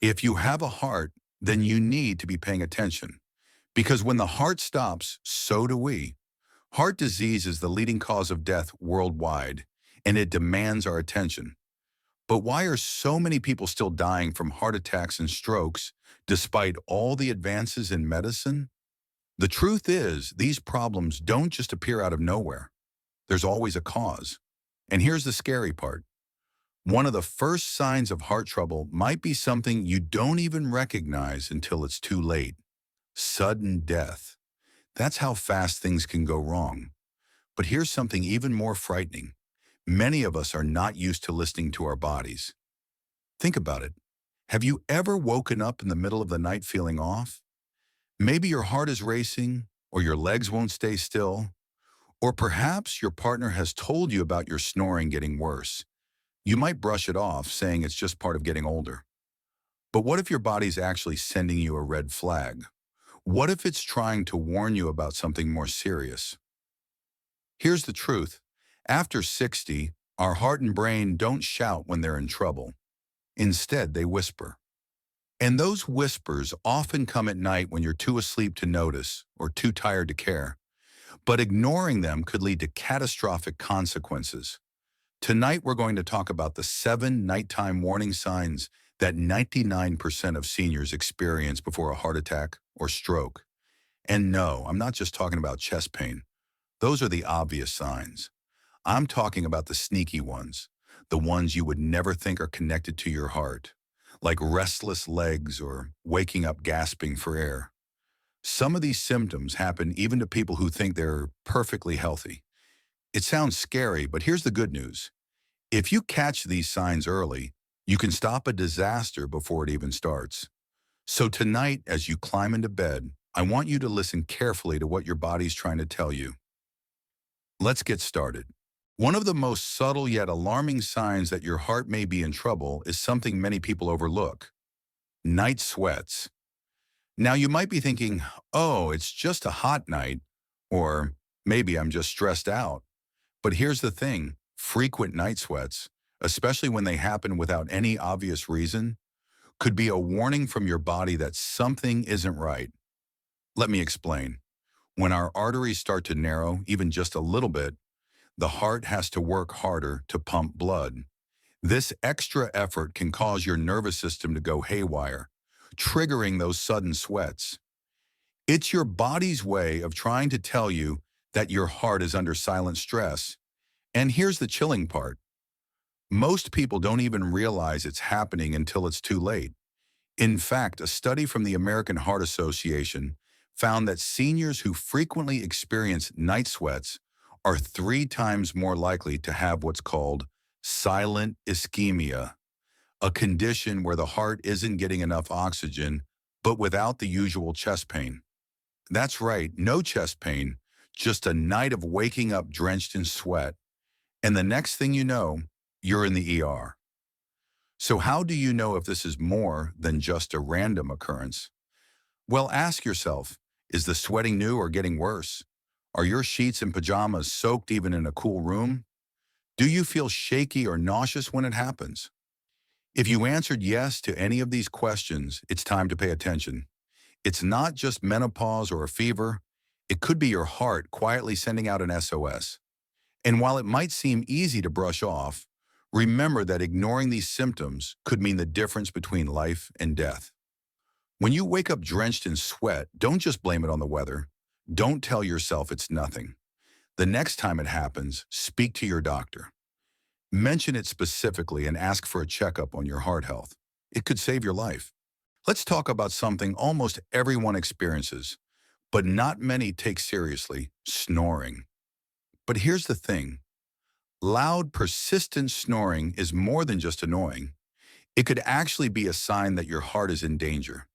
If you have a heart, then you need to be paying attention. Because when the heart stops, so do we. Heart disease is the leading cause of death worldwide, and it demands our attention. But why are so many people still dying from heart attacks and strokes despite all the advances in medicine? The truth is, these problems don't just appear out of nowhere. There's always a cause. And here's the scary part. One of the first signs of heart trouble might be something you don't even recognize until it's too late. Sudden death. That's how fast things can go wrong. But here's something even more frightening. Many of us are not used to listening to our bodies. Think about it. Have you ever woken up in the middle of the night feeling off? Maybe your heart is racing, or your legs won't stay still, or perhaps your partner has told you about your snoring getting worse. You might brush it off, saying it's just part of getting older. But what if your body's actually sending you a red flag? What if it's trying to warn you about something more serious? Here's the truth. After 60, our heart and brain don't shout when they're in trouble. Instead, they whisper. And those whispers often come at night when you're too asleep to notice or too tired to care. But ignoring them could lead to catastrophic consequences. Tonight, we're going to talk about the 7 nighttime warning signs that 99% of seniors experience before a heart attack or stroke. And no, I'm not just talking about chest pain. Those are the obvious signs. I'm talking about the sneaky ones, the ones you would never think are connected to your heart, like restless legs or waking up gasping for air. Some of these symptoms happen even to people who think they're perfectly healthy. It sounds scary, but here's the good news. If you catch these signs early, you can stop a disaster before it even starts. So tonight, as you climb into bed, I want you to listen carefully to what your body's trying to tell you. Let's get started. One of the most subtle yet alarming signs that your heart may be in trouble is something many people overlook: night sweats. Now you might be thinking, oh, it's just a hot night, or maybe I'm just stressed out. But here's the thing, frequent night sweats, especially when they happen without any obvious reason, could be a warning from your body that something isn't right. Let me explain. When our arteries start to narrow, even just a little bit, the heart has to work harder to pump blood. This extra effort can cause your nervous system to go haywire, triggering those sudden sweats. It's your body's way of trying to tell you that your heart is under silent stress. And here's the chilling part. Most people don't even realize it's happening until it's too late. In fact, a study from the American Heart Association found that seniors who frequently experience night sweats are 3 times more likely to have what's called silent ischemia, a condition where the heart isn't getting enough oxygen, but without the usual chest pain. That's right, no chest pain, just a night of waking up drenched in sweat. And the next thing you know, you're in the ER. So how do you know if this is more than just a random occurrence? Well, ask yourself, is the sweating new or getting worse? Are your sheets and pajamas soaked even in a cool room? Do you feel shaky or nauseous when it happens? If you answered yes to any of these questions, it's time to pay attention. It's not just menopause or a fever. It could be your heart quietly sending out an SOS. And while it might seem easy to brush off, remember that ignoring these symptoms could mean the difference between life and death. When you wake up drenched in sweat, don't just blame it on the weather. Don't tell yourself it's nothing. The next time it happens, speak to your doctor. Mention it specifically and ask for a checkup on your heart health. It could save your life. Let's talk about something almost everyone experiences, but not many take seriously: snoring. But here's the thing. Loud, persistent snoring is more than just annoying. It could actually be a sign that your heart is in danger.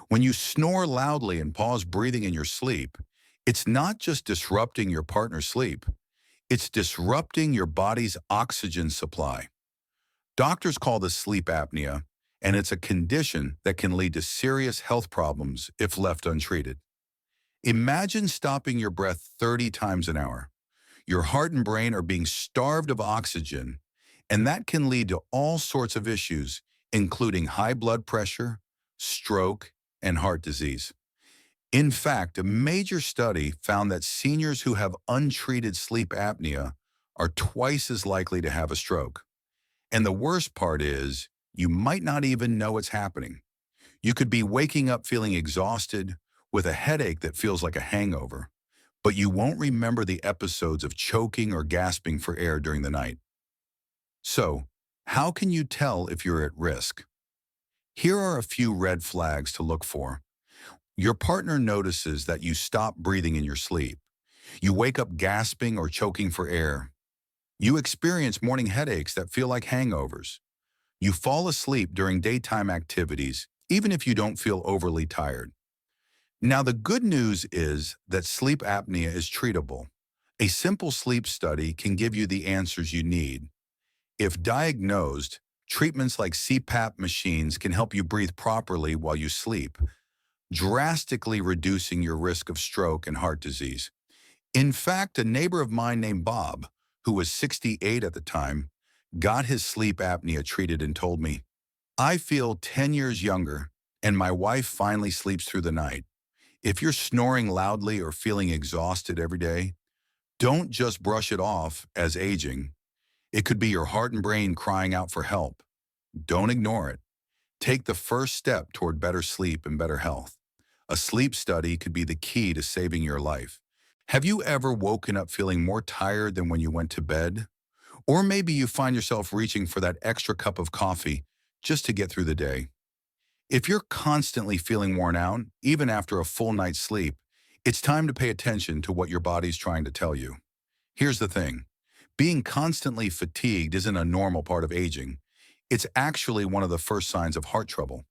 When you snore loudly and pause breathing in your sleep, it's not just disrupting your partner's sleep, it's disrupting your body's oxygen supply. Doctors call this sleep apnea, and it's a condition that can lead to serious health problems if left untreated. Imagine stopping your breath 30 times an hour. Your heart and brain are being starved of oxygen, and that can lead to all sorts of issues, including high blood pressure, stroke, and heart disease. In fact, a major study found that seniors who have untreated sleep apnea are twice as likely to have a stroke. And the worst part is, you might not even know it's happening. You could be waking up feeling exhausted with a headache that feels like a hangover, but you won't remember the episodes of choking or gasping for air during the night. So, how can you tell if you're at risk? Here are a few red flags to look for. Your partner notices that you stop breathing in your sleep. You wake up gasping or choking for air. You experience morning headaches that feel like hangovers. You fall asleep during daytime activities, even if you don't feel overly tired. Now, the good news is that sleep apnea is treatable. A simple sleep study can give you the answers you need. If diagnosed, treatments like CPAP machines can help you breathe properly while you sleep, drastically reducing your risk of stroke and heart disease. In fact, a neighbor of mine named Bob, who was 68 at the time, got his sleep apnea treated and told me, "I feel 10 years younger, and my wife finally sleeps through the night." If you're snoring loudly or feeling exhausted every day, don't just brush it off as aging. It could be your heart and brain crying out for help. Don't ignore it. Take the first step toward better sleep and better health. A sleep study could be the key to saving your life. Have you ever woken up feeling more tired than when you went to bed? Or maybe you find yourself reaching for that extra cup of coffee just to get through the day. If you're constantly feeling worn out, even after a full night's sleep, it's time to pay attention to what your body's trying to tell you. Here's the thing. Being constantly fatigued isn't a normal part of aging. It's actually one of the first signs of heart trouble.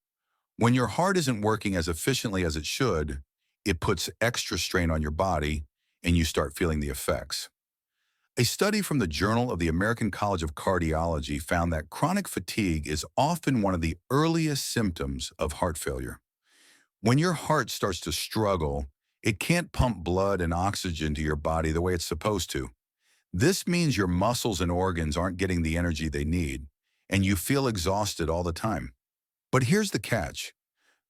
When your heart isn't working as efficiently as it should, it puts extra strain on your body, and you start feeling the effects. A study from the Journal of the American College of Cardiology found that chronic fatigue is often one of the earliest symptoms of heart failure. When your heart starts to struggle, it can't pump blood and oxygen to your body the way it's supposed to. This means your muscles and organs aren't getting the energy they need, and you feel exhausted all the time. But here's the catch.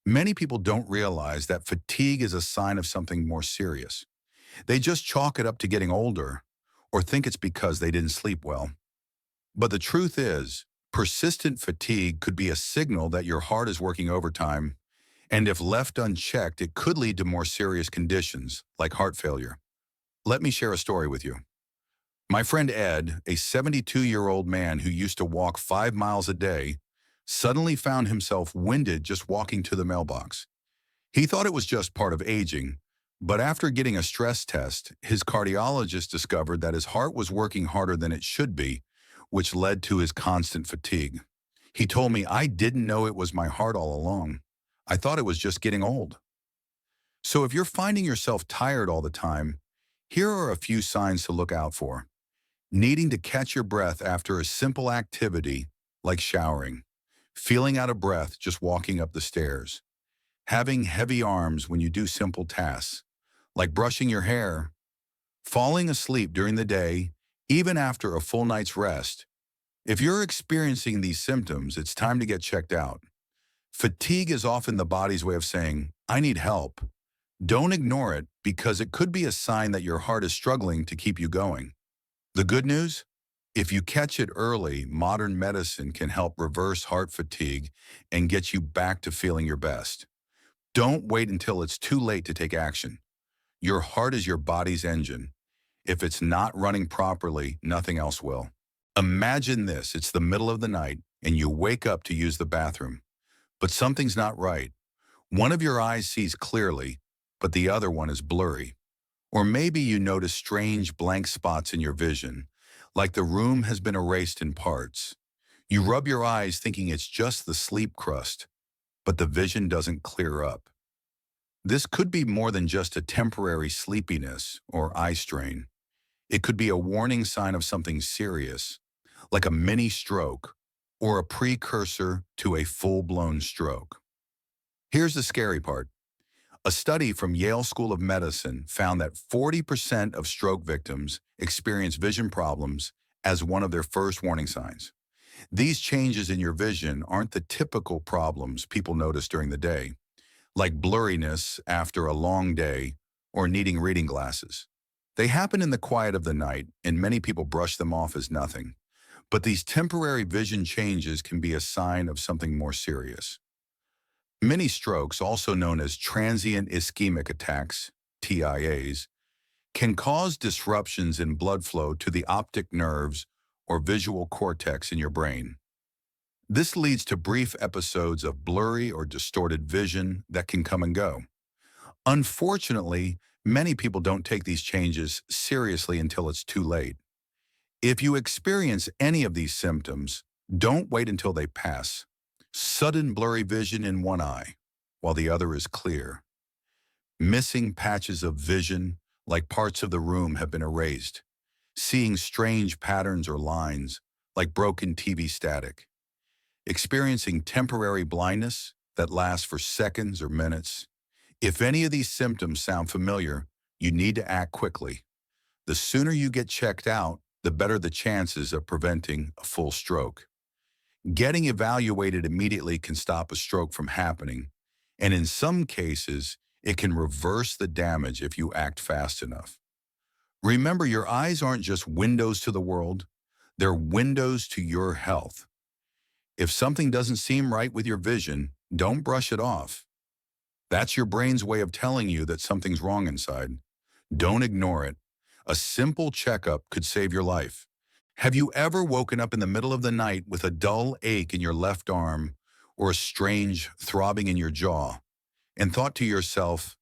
Many people don't realize that fatigue is a sign of something more serious. They just chalk it up to getting older or think it's because they didn't sleep well. But the truth is, persistent fatigue could be a signal that your heart is working overtime, and if left unchecked, it could lead to more serious conditions like heart failure. Let me share a story with you. My friend Ed, a 72-year-old man who used to walk 5 miles a day, suddenly found himself winded just walking to the mailbox. He thought it was just part of aging, but after getting a stress test, his cardiologist discovered that his heart was working harder than it should be, which led to his constant fatigue. He told me, "I didn't know it was my heart all along. I thought it was just getting old." So if you're finding yourself tired all the time, here are a few signs to look out for. Needing to catch your breath after a simple activity like showering, feeling out of breath just walking up the stairs, having heavy arms when you do simple tasks, like brushing your hair, falling asleep during the day, even after a full night's rest. If you're experiencing these symptoms, it's time to get checked out. Fatigue is often the body's way of saying, "I need help." Don't ignore it because it could be a sign that your heart is struggling to keep you going. The good news? If you catch it early, modern medicine can help reverse heart fatigue and get you back to feeling your best. Don't wait until it's too late to take action. Your heart is your body's engine. If it's not running properly, nothing else will. Imagine this, it's the middle of the night and you wake up to use the bathroom, but something's not right. One of your eyes sees clearly, but the other one is blurry. Or maybe you notice strange blank spots in your vision, like the room has been erased in parts. You rub your eyes thinking it's just the sleep crust, but the vision doesn't clear up. This could be more than just a temporary sleepiness or eye strain. It could be a warning sign of something serious, like a mini stroke or a precursor to a full-blown stroke. Here's the scary part. A study from Yale School of Medicine found that 40% of stroke victims experience vision problems as one of their first warning signs. These changes in your vision aren't the typical problems people notice during the day, like blurriness after a long day or needing reading glasses. They happen in the quiet of the night, and many people brush them off as nothing. But these temporary vision changes can be a sign of something more serious. Many strokes, also known as transient ischemic attacks, TIAs, can cause disruptions in blood flow to the optic nerves or visual cortex in your brain. This leads to brief episodes of blurry or distorted vision that can come and go. Unfortunately, many people don't take these changes seriously until it's too late. If you experience any of these symptoms, don't wait until they pass. Sudden blurry vision in one eye, while the other is clear. Missing patches of vision, like parts of the room have been erased. Seeing strange patterns or lines, like broken TV static. Experiencing temporary blindness that lasts for seconds or minutes. If any of these symptoms sound familiar, you need to act quickly. The sooner you get checked out, the better the chances of preventing a full stroke. Getting evaluated immediately can stop a stroke from happening, and in some cases, it can reverse the damage if you act fast enough. Remember, your eyes aren't just windows to the world, they're windows to your health. If something doesn't seem right with your vision, don't brush it off. That's your brain's way of telling you that something's wrong inside. Don't ignore it. A simple checkup could save your life. Have you ever woken up in the middle of the night with a dull ache in your left arm or a strange throbbing in your jaw and thought to yourself,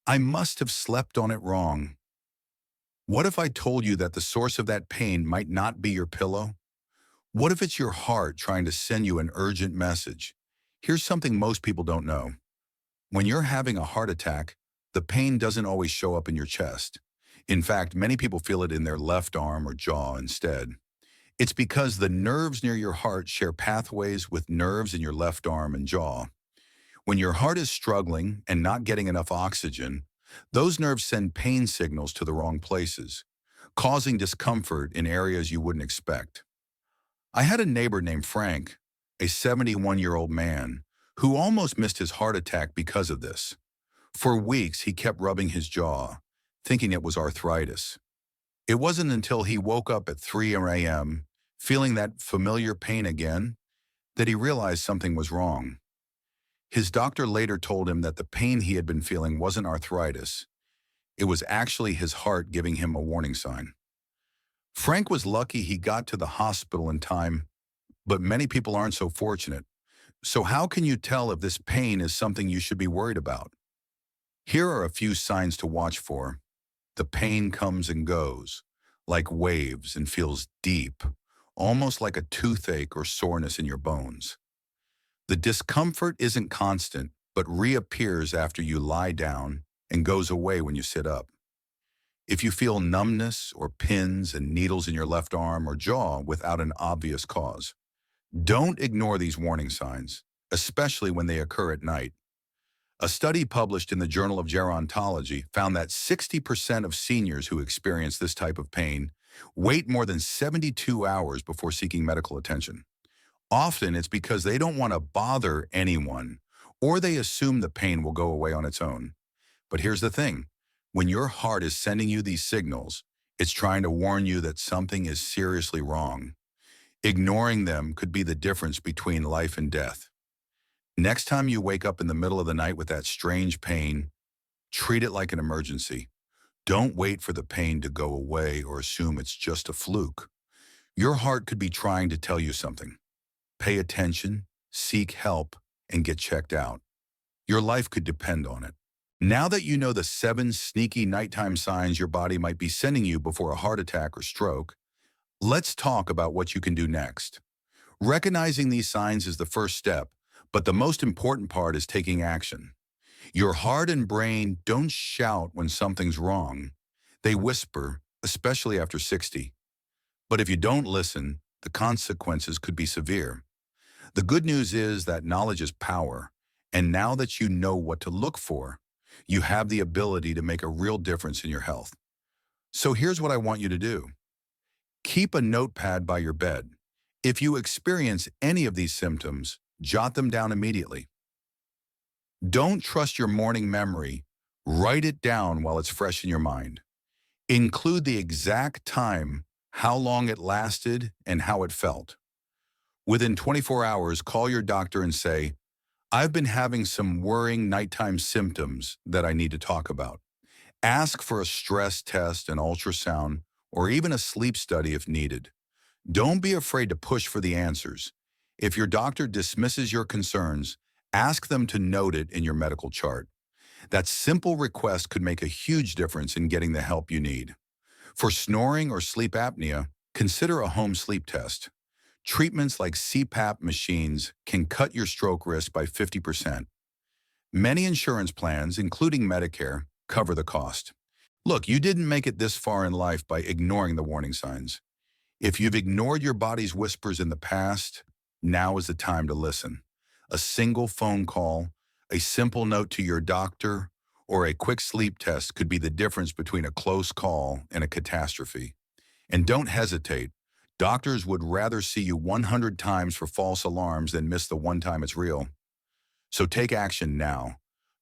I must have slept on it wrong? What if I told you that the source of that pain might not be your pillow? What if it's your heart trying to send you an urgent message? Here's something most people don't know. When you're having a heart attack, the pain doesn't always show up in your chest. In fact, many people feel it in their left arm or jaw instead. It's because the nerves near your heart share pathways with nerves in your left arm and jaw. When your heart is struggling and not getting enough oxygen, those nerves send pain signals to the wrong places, causing discomfort in areas you wouldn't expect. I had a neighbor named Frank, a 71-year-old man, who almost missed his heart attack because of this. For weeks, he kept rubbing his jaw, thinking it was arthritis. It wasn't until he woke up at 3 a.m., feeling that familiar pain again, that he realized something was wrong. His doctor later told him that the pain he had been feeling wasn't arthritis. It was actually his heart giving him a warning sign. Frank was lucky he got to the hospital in time, but many people aren't so fortunate. So how can you tell if this pain is something you should be worried about? Here are a few signs to watch for. The pain comes and goes, like waves, and feels deep, almost like a toothache or soreness in your bones. The discomfort isn't constant, but reappears after you lie down and goes away when you sit up. If you feel numbness or pins and needles in your left arm or jaw without an obvious cause, don't ignore these warning signs, especially when they occur at night. A study published in the Journal of Gerontology found that 60% of seniors who experience this type of pain wait more than 72 hours before seeking medical attention. Often it's because they don't want to bother anyone, or they assume the pain will go away on its own. But here's the thing. When your heart is sending you these signals, it's trying to warn you that something is seriously wrong. Ignoring them could be the difference between life and death. Next time you wake up in the middle of the night with that strange pain, treat it like an emergency. Don't wait for the pain to go away or assume it's just a fluke. Your heart could be trying to tell you something. Pay attention, seek help, and get checked out. Your life could depend on it. Now that you know the 7 sneaky nighttime signs your body might be sending you before a heart attack or stroke, let's talk about what you can do next. Recognizing these signs is the first step, but the most important part is taking action. Your heart and brain don't shout when something's wrong. They whisper, especially after 60. But if you don't listen, the consequences could be severe. The good news is that knowledge is power, and now that you know what to look for, you have the ability to make a real difference in your health. So here's what I want you to do. Keep a notepad by your bed. If you experience any of these symptoms, jot them down immediately. Don't trust your morning memory. Write it down while it's fresh in your mind. Include the exact time, how long it lasted, and how it felt. Within 24 hours, call your doctor and say, "I've been having some worrying nighttime symptoms that I need to talk about." Ask for a stress test, an ultrasound, or even a sleep study if needed. Don't be afraid to push for the answers. If your doctor dismisses your concerns, ask them to note it in your medical chart. That simple request could make a huge difference in getting the help you need. For snoring or sleep apnea, consider a home sleep test. Treatments like CPAP machines can cut your stroke risk by 50%. Many insurance plans, including Medicare, cover the cost. Look, you didn't make it this far in life by ignoring the warning signs. If you've ignored your body's whispers in the past, now is the time to listen. A single phone call, a simple note to your doctor, or a quick sleep test could be the difference between a close call and a catastrophe. And don't hesitate. Doctors would rather see you 100 times for false alarms than miss the one time it's real. So take action now.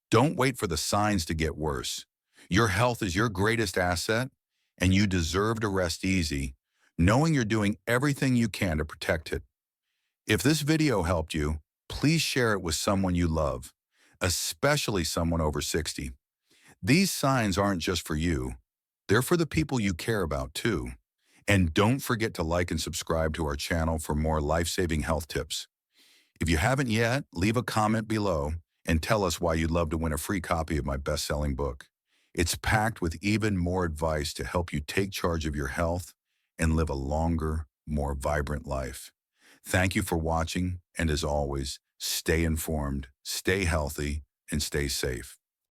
Don't wait for the signs to get worse. Your health is your greatest asset, and you deserve to rest easy, knowing you're doing everything you can to protect it. If this video helped you, please share it with someone you love, especially someone over 60. These signs aren't just for you. They're for the people you care about too. And don't forget to like and subscribe to our channel for more life-saving health tips. If you haven't yet, leave a comment below and tell us why you'd love to win a free copy of my best-selling book. It's packed with even more advice to help you take charge of your health and live a longer, more vibrant life. Thank you for watching, and as always, stay informed, stay healthy, and stay safe.